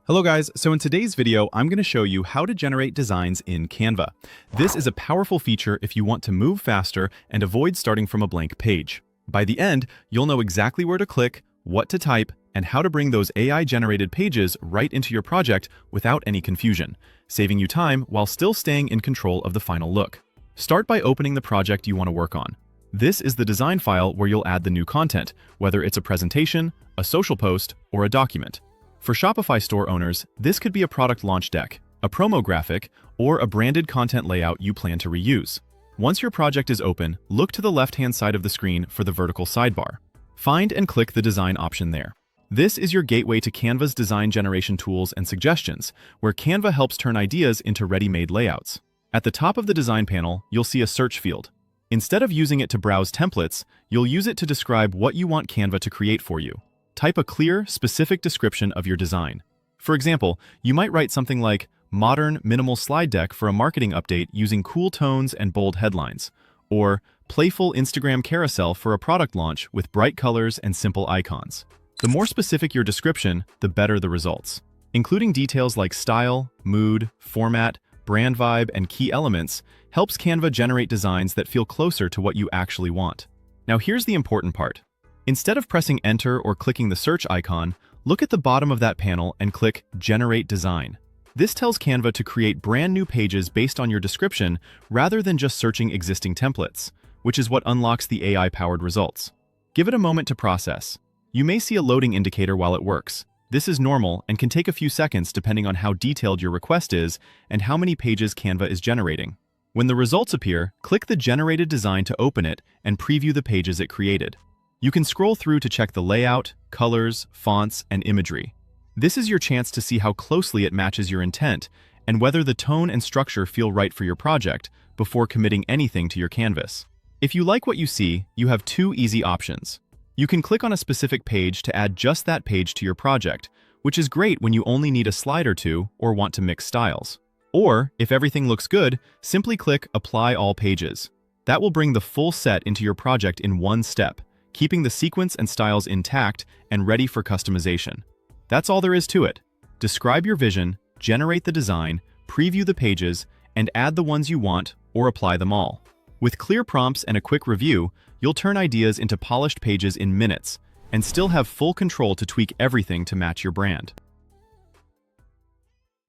Hello guys, so in today's video, I'm going to show you how to generate designs in Canva. This is a powerful feature if you want to move faster and avoid starting from a blank page. By the end, you'll know exactly where to click, what to type, and how to bring those AI-generated pages right into your project without any confusion, saving you time while still staying in control of the final look. Start by opening the project you want to work on. This is the design file where you'll add the new content, whether it's a presentation, a social post, or a document. For Shopify store owners, this could be a product launch deck, a promo graphic, or a branded content layout you plan to reuse. Once your project is open, look to the left-hand side of the screen for the vertical sidebar. Find and click the design option there. This is your gateway to Canva's design generation tools and suggestions, where Canva helps turn ideas into ready-made layouts. At the top of the design panel, you'll see a search field. Instead of using it to browse templates, you'll use it to describe what you want Canva to create for you. Type a clear, specific description of your design. For example, you might write something like, modern, minimal slide deck for a marketing update using cool tones and bold headlines, or playful Instagram carousel for a product launch with bright colors and simple icons. The more specific your description, the better the results. Including details like style, mood, format, brand vibe, and key elements helps Canva generate designs that feel closer to what you actually want. Now here's the important part. Instead of pressing Enter or clicking the search icon, look at the bottom of that panel and click Generate Design. This tells Canva to create brand new pages based on your description rather than just searching existing templates, which is what unlocks the AI-powered results. Give it a moment to process. You may see a loading indicator while it works. This is normal and can take a few seconds depending on how detailed your request is and how many pages Canva is generating. When the results appear, click the generated design to open it and preview the pages it created. You can scroll through to check the layout, colors, fonts, and imagery. This is your chance to see how closely it matches your intent and whether the tone and structure feel right for your project before committing anything to your canvas. If you like what you see, you have two easy options. You can click on a specific page to add just that page to your project, which is great when you only need a slide or two or want to mix styles. Or, if everything looks good, simply click Apply All Pages. That will bring the full set into your project in one step, keeping the sequence and styles intact and ready for customization. That's all there is to it. Describe your vision, generate the design, preview the pages, and add the ones you want or apply them all. With clear prompts and a quick review, you'll turn ideas into polished pages in minutes and still have full control to tweak everything to match your brand.